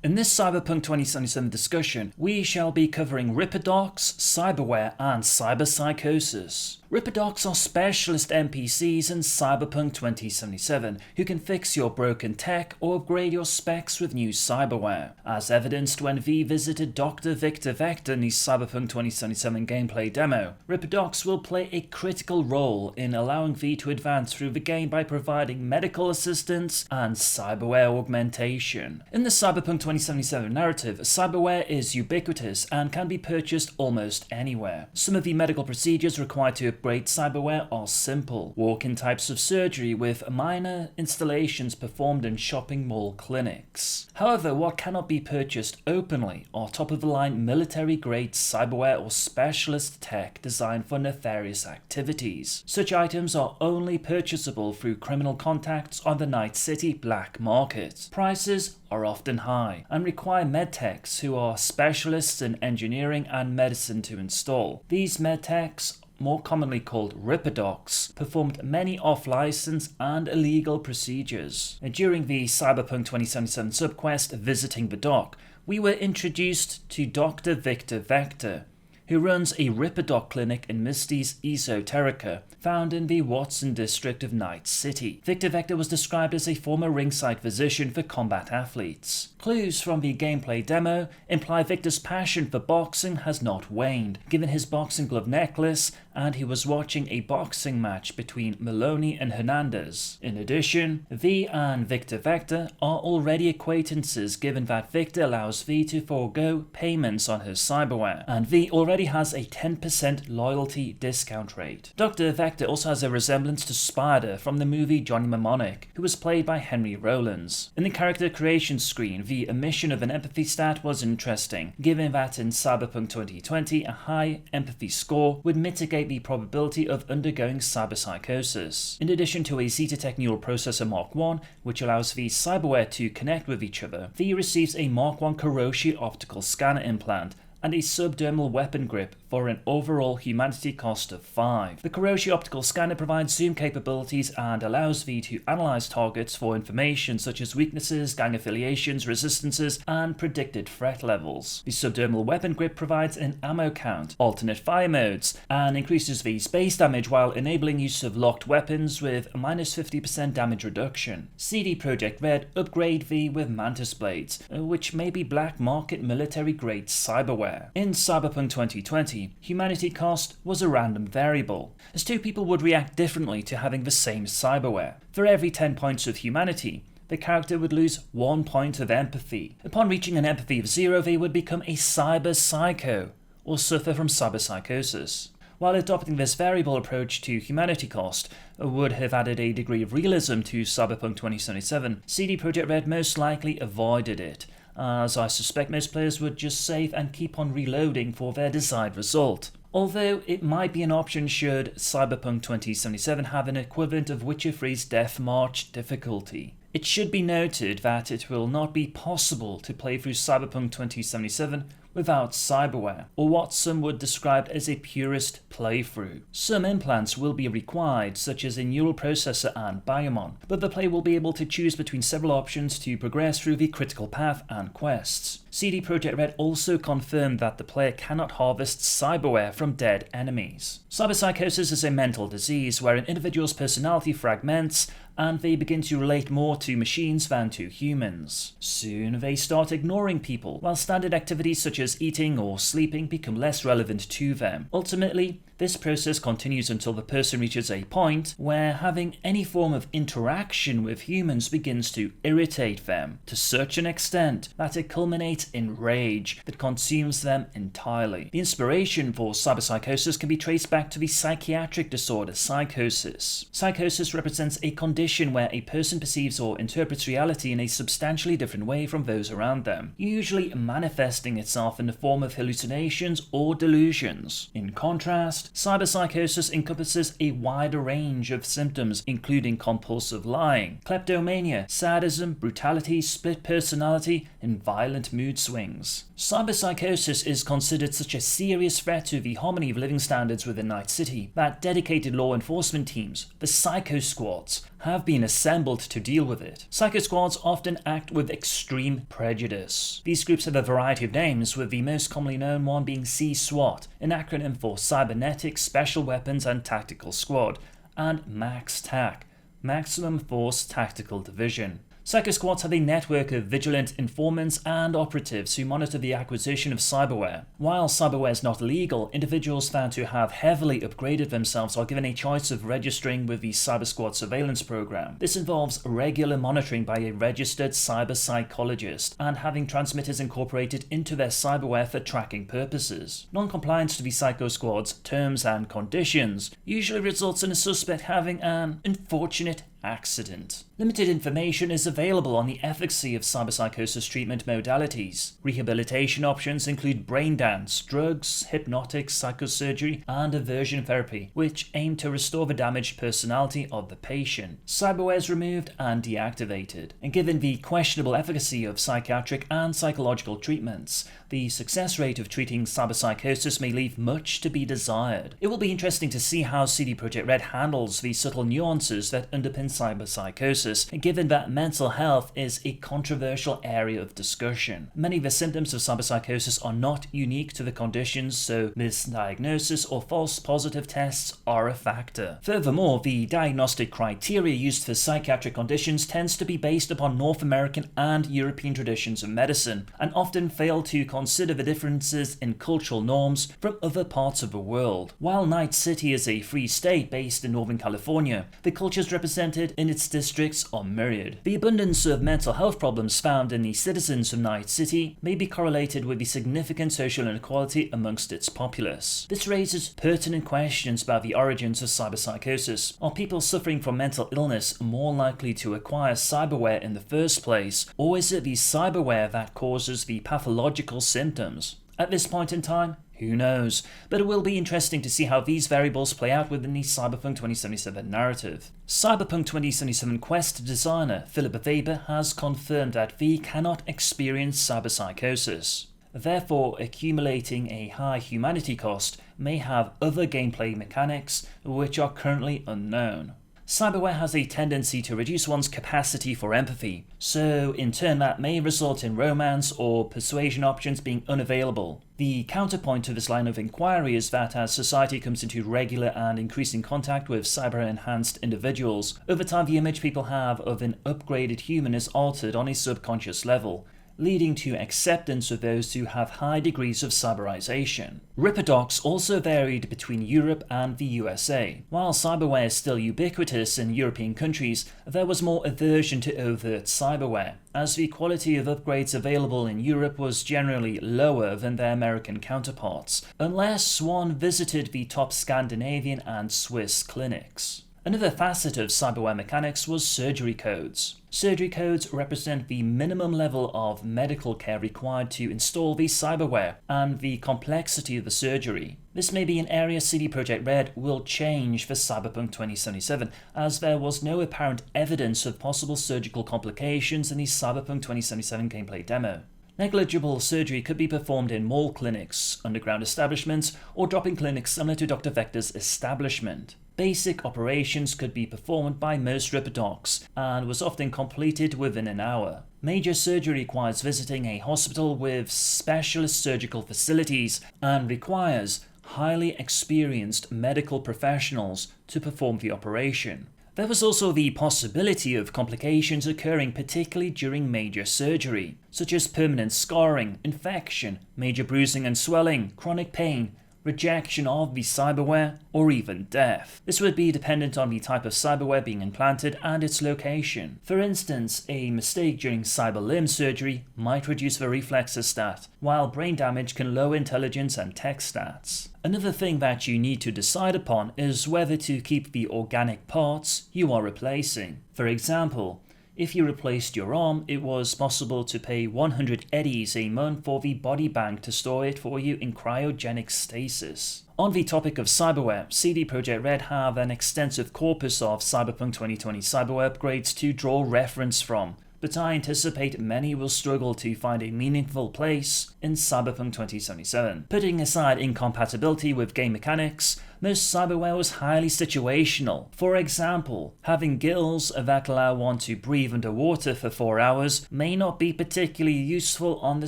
In this Cyberpunk 2077 discussion, we shall be covering Ripperdocs, Cyberware and Cyberpsychosis. Ripperdocs are specialist NPCs in Cyberpunk 2077 who can fix your broken tech or upgrade your specs with new cyberware. As evidenced when V visited Dr. Victor Vector in the Cyberpunk 2077 gameplay demo, Ripperdocs will play a critical role in allowing V to advance through the game by providing medical assistance and cyberware augmentation. In the Cyberpunk 2077 narrative, cyberware is ubiquitous and can be purchased almost anywhere. Some of the medical procedures required to upgrade cyberware are simple, walk-in types of surgery with minor installations performed in shopping mall clinics. However, what cannot be purchased openly are top-of-the-line military-grade cyberware or specialist tech designed for nefarious activities. Such items are only purchasable through criminal contacts on the Night City black market. Prices are often high and require medtechs who are specialists in engineering and medicine to install. These medtechs, more commonly called Ripperdocs, performed many off-license and illegal procedures. During the Cyberpunk 2077 subquest Visiting the Doc, we were introduced to Dr. Victor Vector, who runs a Ripperdoc clinic in Misty's Esoterica, found in the Watson district of Night City. Victor Vector was described as a former ringside physician for combat athletes. Clues from the gameplay demo imply Victor's passion for boxing has not waned, given his boxing glove necklace, and he was watching a boxing match between Maloney and Hernandez. In addition, V and Victor Vector are already acquaintances, given that Victor allows V to forego payments on her cyberware, and V already has a 10% loyalty discount rate. Dr. Vector also has a resemblance to Spider from the movie Johnny Mnemonic, who was played by Henry Rollins. In the character creation screen, the omission of an empathy stat was interesting, given that in Cyberpunk 2020 a high empathy score would mitigate the probability of undergoing cyberpsychosis. In addition to a Zetatech neural processor Mark I, which allows the cyberware to connect with each other, V receives a Mark I Karoshi optical scanner implant and a subdermal weapon grip for an overall humanity cost of 5. The Karoshi optical scanner provides zoom capabilities and allows V to analyze targets for information such as weaknesses, gang affiliations, resistances, and predicted threat levels. The subdermal weapon grip provides an ammo count, alternate fire modes, and increases V's base damage while enabling use of locked weapons with a -50% damage reduction. CD Projekt Red upgrade V with Mantis blades, which may be black market military grade cyberware. In Cyberpunk 2020, humanity cost was a random variable, as two people would react differently to having the same cyberware. For every 10 points of humanity, the character would lose 1 point of empathy. Upon reaching an empathy of 0, they would become a cyber-psycho, or suffer from cyberpsychosis. While adopting this variable approach to humanity cost would have added a degree of realism to Cyberpunk 2077, CD Projekt Red most likely avoided it, as I suspect most players would just save and keep on reloading for their desired result. Although it might be an option should Cyberpunk 2077 have an equivalent of Witcher 3's Death March difficulty. It should be noted that it will not be possible to play through Cyberpunk 2077 without cyberware, or what some would describe as a purist playthrough. Some implants will be required, such as a neural processor and Biomon, but the player will be able to choose between several options to progress through the critical path and quests. CD Projekt Red also confirmed that the player cannot harvest cyberware from dead enemies. Cyberpsychosis is a mental disease where an individual's personality fragments and they begin to relate more to machines than to humans. Soon they start ignoring people, while standard activities such as eating or sleeping become less relevant to them. Ultimately, this process continues until the person reaches a point where having any form of interaction with humans begins to irritate them, to such an extent that it culminates in rage that consumes them entirely. The inspiration for cyberpsychosis can be traced back to the psychiatric disorder psychosis. Psychosis represents a condition where a person perceives or interprets reality in a substantially different way from those around them, usually manifesting itself in the form of hallucinations or delusions. In contrast, cyberpsychosis encompasses a wider range of symptoms, including compulsive lying, kleptomania, sadism, brutality, split personality, and violent mood swings. Cyberpsychosis is considered such a serious threat to the harmony of living standards within Night City that dedicated law enforcement teams, the Psycho Squads, have been assembled to deal with it. Psycho squads often act with extreme prejudice. These groups have a variety of names, with the most commonly known one being C-SWAT, an acronym for Cybernetic Special Weapons and Tactical Squad, and MAX-TAC, Maximum Force Tactical Division. Psycho squads have a network of vigilant informants and operatives who monitor the acquisition of cyberware. While cyberware is not illegal, individuals found to have heavily upgraded themselves are given a choice of registering with the Cyber Squad surveillance program. This involves regular monitoring by a registered cyber psychologist and having transmitters incorporated into their cyberware for tracking purposes. Non-compliance to the Psycho Squad's terms and conditions usually results in a suspect having an unfortunate accident. Limited information is available on the efficacy of cyberpsychosis treatment modalities. Rehabilitation options include brain dance, drugs, hypnotics, psychosurgery, and aversion therapy, which aim to restore the damaged personality of the patient. Cyberware is removed and deactivated. And given the questionable efficacy of psychiatric and psychological treatments, the success rate of treating cyberpsychosis may leave much to be desired. It will be interesting to see how CD Projekt Red handles the subtle nuances that underpin cyberpsychosis, given that mental health is a controversial area of discussion. Many of the symptoms of cyberpsychosis are not unique to the conditions, so misdiagnosis or false positive tests are a factor. Furthermore, the diagnostic criteria used for psychiatric conditions tends to be based upon North American and European traditions of medicine, and often fail to consider the differences in cultural norms from other parts of the world. While Night City is a free state based in Northern California, the cultures represented in its districts are myriad. The abundance of mental health problems found in the citizens of Night City may be correlated with the significant social inequality amongst its populace. This raises pertinent questions about the origins of cyberpsychosis. Are people suffering from mental illness more likely to acquire cyberware in the first place, or is it the cyberware that causes the pathological symptoms? At this point in time, who knows, but it will be interesting to see how these variables play out within the Cyberpunk 2077 narrative. Cyberpunk 2077 Quest designer Philip Weber has confirmed that V cannot experience cyberpsychosis. Therefore, accumulating a high humanity cost may have other gameplay mechanics which are currently unknown. Cyberware has a tendency to reduce one's capacity for empathy, so in turn that may result in romance or persuasion options being unavailable. The counterpoint to this line of inquiry is that as society comes into regular and increasing contact with cyber-enhanced individuals, over time the image people have of an upgraded human is altered on a subconscious level, leading to acceptance of those who have high degrees of cyberization. Ripperdocs also varied between Europe and the USA. While cyberware is still ubiquitous in European countries, there was more aversion to overt cyberware, as the quality of upgrades available in Europe was generally lower than their American counterparts, unless one visited the top Scandinavian and Swiss clinics. Another facet of cyberware mechanics was surgery codes. Surgery codes represent the minimum level of medical care required to install the cyberware and the complexity of the surgery. This may be an area CD Projekt Red will change for Cyberpunk 2077, as there was no apparent evidence of possible surgical complications in the Cyberpunk 2077 gameplay demo. Negligible surgery could be performed in mall clinics, underground establishments, or drop-in clinics similar to Dr. Vector's establishment. Basic operations could be performed by most Ripperdocs and was often completed within an hour. Major surgery requires visiting a hospital with specialist surgical facilities and requires highly experienced medical professionals to perform the operation. There was also the possibility of complications occurring particularly during major surgery, such as permanent scarring, infection, major bruising and swelling, chronic pain, rejection of the cyberware, or even death. This would be dependent on the type of cyberware being implanted and its location. For instance, a mistake during cyber limb surgery might reduce the reflexes stat, while brain damage can lower intelligence and tech stats. Another thing that you need to decide upon is whether to keep the organic parts you are replacing. For example, if you replaced your arm, it was possible to pay 100 eddies a month for the body bank to store it for you in cryogenic stasis. On the topic of cyberware, CD Projekt Red have an extensive corpus of Cyberpunk 2020 cyberware upgrades to draw reference from, but I anticipate many will struggle to find a meaningful place in Cyberpunk 2077. Putting aside incompatibility with game mechanics, Most cyberware was highly situational. For example, having gills that allow one to breathe underwater for 4 hours may not be particularly useful on the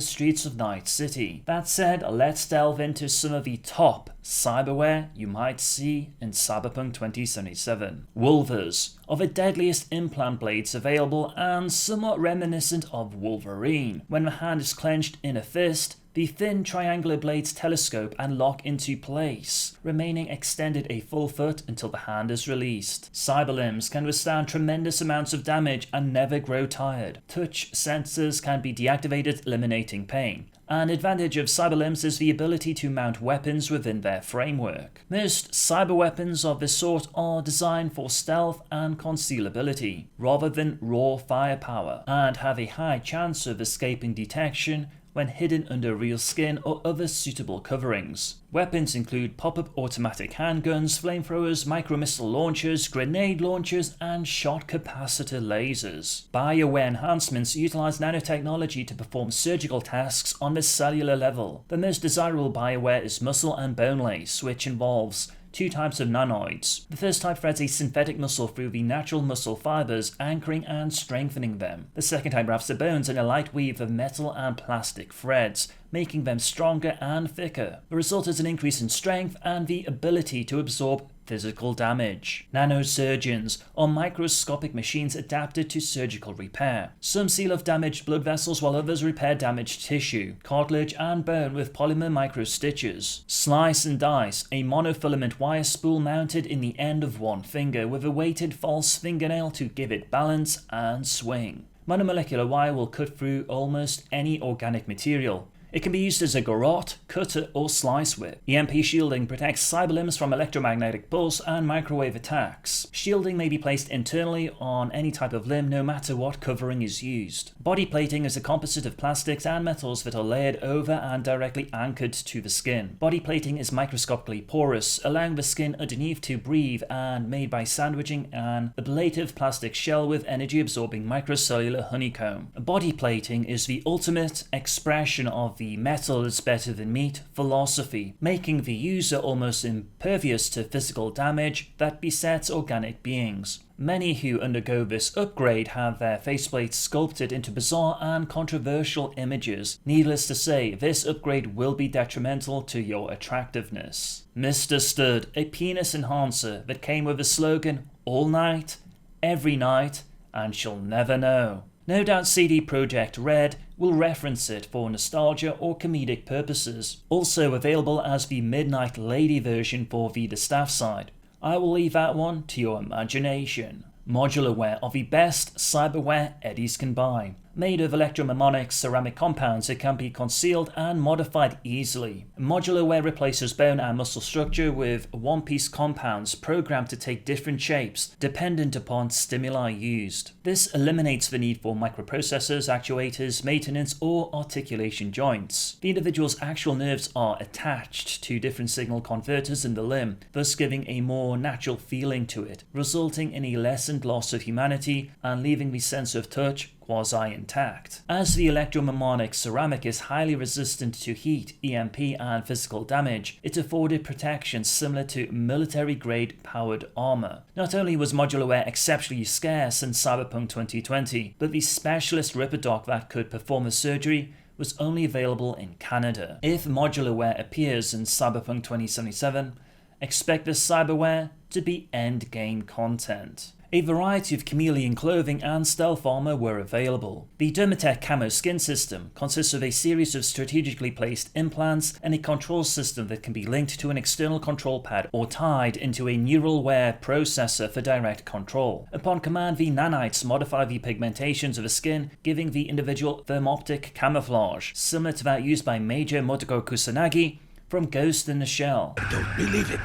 streets of Night City. That said, let's delve into some of the top cyberware you might see in Cyberpunk 2077. Wolvers are the deadliest implant blades available and somewhat reminiscent of Wolverine. When the hand is clenched in a fist, the thin triangular blades telescope and lock into place, remaining extended a full foot until the hand is released. Cyberlimbs can withstand tremendous amounts of damage and never grow tired. Touch sensors can be deactivated, eliminating pain. An advantage of cyberlimbs is the ability to mount weapons within their framework. Most cyber weapons of this sort are designed for stealth and concealability, rather than raw firepower, and have a high chance of escaping detection when hidden under real skin or other suitable coverings. Weapons include pop-up automatic handguns, flamethrowers, micro-missile launchers, grenade launchers, and shot capacitor lasers. BioWare enhancements utilize nanotechnology to perform surgical tasks on the cellular level. The most desirable BioWare is muscle and bone lace, which involves 2 types of nanoids. The first type threads a synthetic muscle through the natural muscle fibers, anchoring and strengthening them. The second type wraps the bones in a light weave of metal and plastic threads, making them stronger and thicker. The result is an increase in strength and the ability to absorb physical damage. Nanosurgeons are microscopic machines adapted to surgical repair. Some seal off damaged blood vessels while others repair damaged tissue, cartilage and bone with polymer microstitches. Slice and dice, a monofilament wire spool mounted in the end of one finger with a weighted false fingernail to give it balance and swing. Monomolecular wire will cut through almost any organic material. It can be used as a garrote, cutter, or slice whip. EMP shielding protects cyberlimbs from electromagnetic pulse and microwave attacks. Shielding may be placed internally on any type of limb, no matter what covering is used. Body plating is a composite of plastics and metals that are layered over and directly anchored to the skin. Body plating is microscopically porous, allowing the skin underneath to breathe, and made by sandwiching an ablative plastic shell with energy-absorbing microcellular honeycomb. Body plating is the ultimate expression of the metal is better than meat philosophy, making the user almost impervious to physical damage that besets organic beings. Many who undergo this upgrade have their faceplates sculpted into bizarre and controversial images. Needless to say, this upgrade will be detrimental to your attractiveness. Mr. Stud, a penis enhancer that came with a slogan, all night, every night, and she'll never know. No doubt CD Projekt Red will reference it for nostalgia or comedic purposes. Also available as the Midnight Lady version for the staff side. I will leave that one to your imagination. Modularware are the best cyberware eddies can buy. Made of electromnemonic ceramic compounds, it can be concealed and modified easily. Modularware replaces bone and muscle structure with one-piece compounds programmed to take different shapes dependent upon stimuli used. This eliminates the need for microprocessors, actuators, maintenance, or articulation joints. The individual's actual nerves are attached to different signal converters in the limb, thus giving a more natural feeling to it, resulting in a lessened loss of humanity and leaving the sense of touch quasi-intact. As the electromnemonic ceramic is highly resistant to heat, EMP, and physical damage, it afforded protection similar to military-grade powered armor. Not only was modularware exceptionally scarce in Cyberpunk 2020, but the specialist Ripperdoc that could perform the surgery was only available in Canada. If modularware appears in Cyberpunk 2077, expect the cyberware to be endgame content. A variety of chameleon clothing and stealth armor were available. The Dermatech Camo skin system consists of a series of strategically placed implants and a control system that can be linked to an external control pad or tied into a neural-ware processor for direct control. Upon command, the nanites modify the pigmentations of the skin, giving the individual thermoptic camouflage, similar to that used by Major Motoko Kusanagi from Ghost in the Shell. I don't believe it.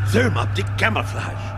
Thermoptic camouflage.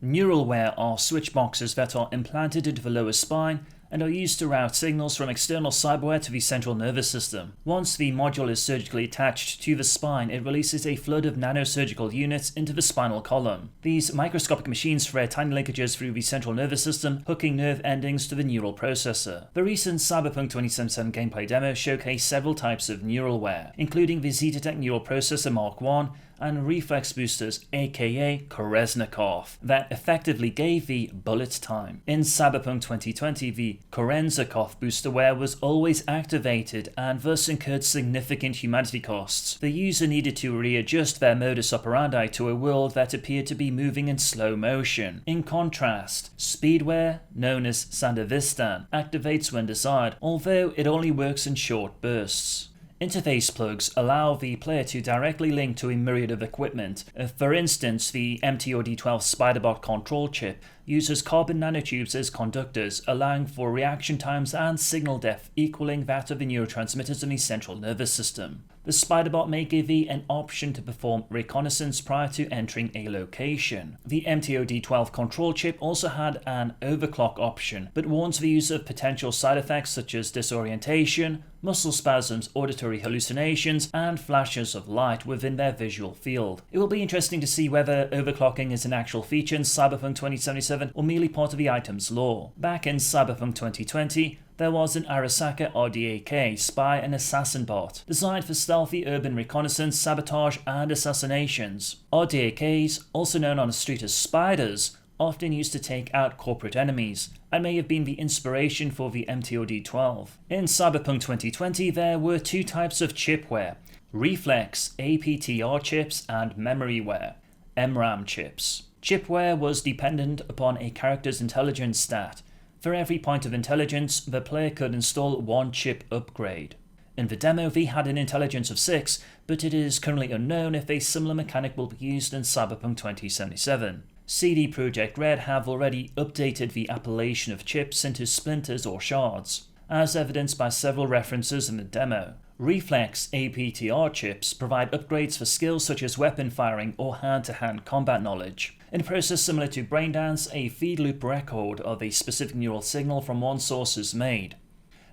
Neuralware are switch boxes that are implanted into the lower spine and are used to route signals from external cyberware to the central nervous system. Once the module is surgically attached to the spine, it releases a flood of nanosurgical units into the spinal column. These microscopic machines thread tiny linkages through the central nervous system, hooking nerve endings to the neural processor. The recent Cyberpunk 2077 gameplay demo showcased several types of neuralware, including the ZTech Neural Processor Mark I and reflex boosters aka Koreznikov that effectively gave the bullet time. In Cyberpunk 2020, the Korenzakov boosterware was always activated and thus incurred significant humanity costs. The user needed to readjust their modus operandi to a world that appeared to be moving in slow motion. In contrast, speedware, known as Sandevistan, activates when desired, although it only works in short bursts. Interface plugs allow the player to directly link to a myriad of equipment. For instance, the MTOD12 Spiderbot control chip uses carbon nanotubes as conductors, allowing for reaction times and signal depth equaling that of the neurotransmitters in the central nervous system. The Spiderbot may give you an option to perform reconnaissance prior to entering a location. The MTOD12 control chip also had an overclock option, but warns the user of potential side effects such as disorientation, muscle spasms, auditory hallucinations, and flashes of light within their visual field. It will be interesting to see whether overclocking is an actual feature in Cyberpunk 2077 or merely part of the item's lore. Back in Cyberpunk 2020, there was an Arasaka RDAK spy and assassin bot, designed for stealthy urban reconnaissance, sabotage, and assassinations. RDAKs, also known on the street as spiders, often used to take out corporate enemies, and may have been the inspiration for the MTOD12. In Cyberpunk 2020, there were two types of chipware: reflex APTR chips and memoryware MRAM chips. Chipware was dependent upon a character's intelligence stat. For every point of intelligence, the player could install one chip upgrade. In the demo, V had an intelligence of 6, but it is currently unknown if a similar mechanic will be used in Cyberpunk 2077. CD Projekt Red have already updated the appellation of chips into splinters or shards, as evidenced by several references in the demo. Reflex APTR chips provide upgrades for skills such as weapon firing or hand-to-hand combat knowledge. In a process similar to Braindance, a feed loop record of a specific neural signal from one source is made.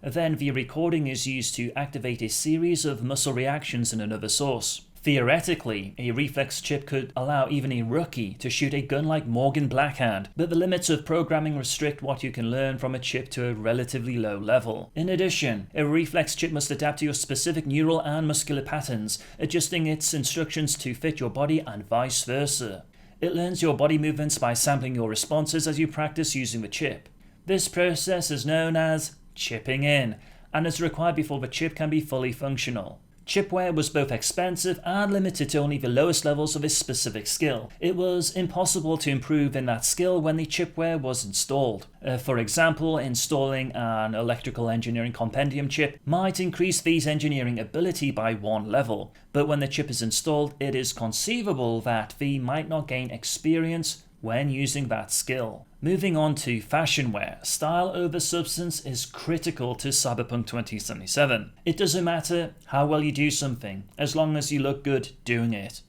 Then the recording is used to activate a series of muscle reactions in another source. Theoretically, a reflex chip could allow even a rookie to shoot a gun like Morgan Blackhand, but the limits of programming restrict what you can learn from a chip to a relatively low level. In addition, a reflex chip must adapt to your specific neural and muscular patterns, adjusting its instructions to fit your body and vice versa. It learns your body movements by sampling your responses as you practice using the chip. This process is known as chipping in, and is required before the chip can be fully functional. Chipware was both expensive and limited to only the lowest levels of a specific skill. It was impossible to improve in that skill when the chipware was installed. For example, installing an electrical engineering compendium chip might increase V's engineering ability by 1 level, but when the chip is installed, it is conceivable that V might not gain experience when using that skill. Moving on to fashion wear, style over substance is critical to Cyberpunk 2077. It doesn't matter how well you do something, as long as you look good doing it.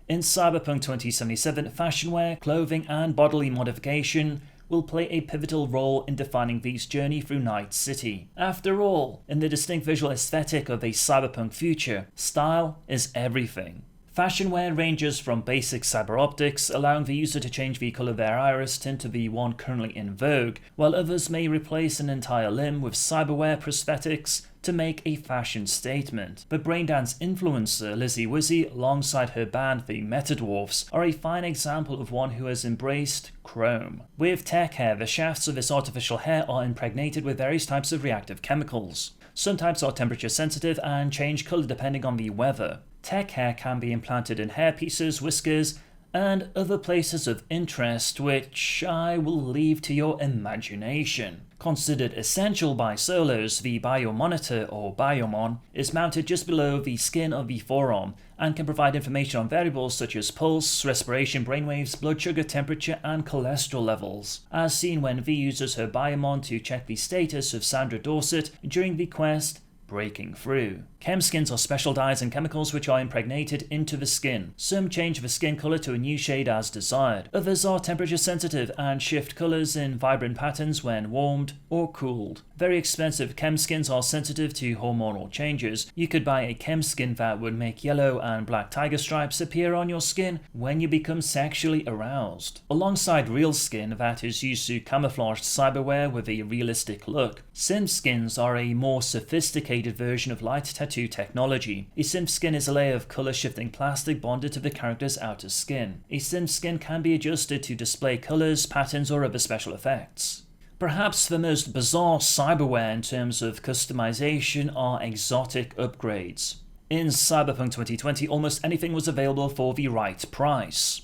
In Cyberpunk 2077, fashion wear, clothing, and bodily modification will play a pivotal role in defining V's journey through Night City. After all, in the distinct visual aesthetic of a cyberpunk future, style is everything. Fashion wear ranges from basic cyber optics, allowing the user to change the colour of their iris tint to the one currently in vogue, while others may replace an entire limb with cyberware prosthetics to make a fashion statement. But Braindance influencer Lizzie Wizzy, alongside her band the Metadwarfs, are a fine example of one who has embraced chrome. With tech hair, the shafts of this artificial hair are impregnated with various types of reactive chemicals. Some types are temperature sensitive and change colour depending on the weather. Tech hair can be implanted in hairpieces, whiskers, and other places of interest which I will leave to your imagination. Considered essential by solos, the biomonitor, or biomon, is mounted just below the skin of the forearm and can provide information on variables such as pulse, respiration, brainwaves, blood sugar, temperature, and cholesterol levels, as seen when V uses her biomon to check the status of Sandra Dorset during the quest breaking through. Chem skins are special dyes and chemicals which are impregnated into the skin. Some change the skin color to a new shade as desired. Others are temperature sensitive and shift colors in vibrant patterns when warmed or cooled. Very expensive chem skins are sensitive to hormonal changes. You could buy a chem skin that would make yellow and black tiger stripes appear on your skin when you become sexually aroused. Alongside real skin that is used to camouflage cyberware with a realistic look, synth skins are a more sophisticated version of light tattoo technology. A synth skin is a layer of color shifting plastic bonded to the character's outer skin. A synth skin can be adjusted to display colors, patterns, or other special effects. Perhaps the most bizarre cyberware in terms of customization are exotic upgrades. In Cyberpunk 2020, almost anything was available for the right price.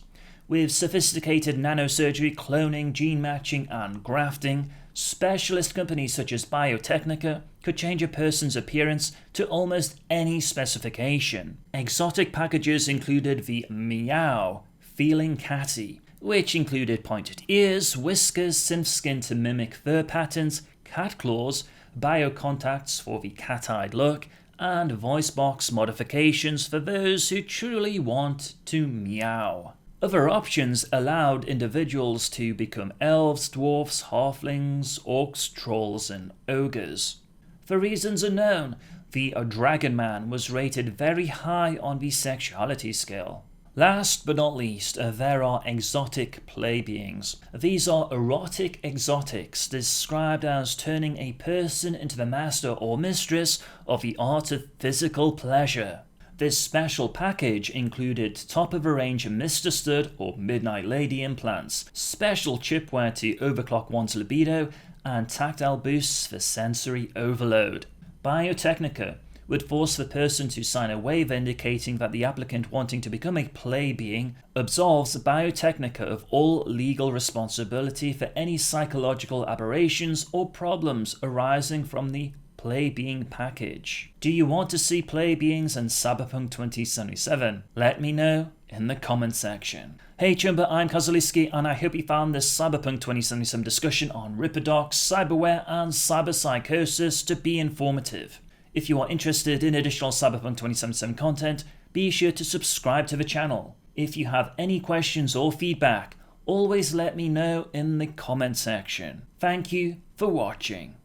With sophisticated nanosurgery, cloning, gene matching, and grafting, specialist companies such as Biotechnica could change a person's appearance to almost any specification. Exotic packages included the Meow Feeling Catty, which included pointed ears, whiskers, synth skin to mimic fur patterns, cat claws, biocontacts for the cat-eyed look, and voice box modifications for those who truly want to meow. Other options allowed individuals to become elves, dwarfs, halflings, orcs, trolls, and ogres. For reasons unknown, the Dragon Man was rated very high on the sexuality scale. Last but not least, there are exotic play beings. These are erotic exotics, described as turning a person into the master or mistress of the art of physical pleasure. This special package included top-of-the-range Mr. Stud or Midnight Lady implants, special chipware to overclock one's libido, and tactile boosts for sensory overload. Biotechnica would force the person to sign a waiver indicating that the applicant wanting to become a play being absolves Biotechnica of all legal responsibility for any psychological aberrations or problems arising from the play being package. Do you want to see play beings in Cyberpunk 2077? Let me know in the comment section. Hey Chumba, I'm Kazuliski, and I hope you found this Cyberpunk 2077 discussion on Ripperdocs, Cyberware, and Cyberpsychosis to be informative. If you are interested in additional Cyberpunk 2077 content, be sure to subscribe to the channel. If you have any questions or feedback, always let me know in the comment section. Thank you for watching.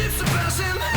It's a person.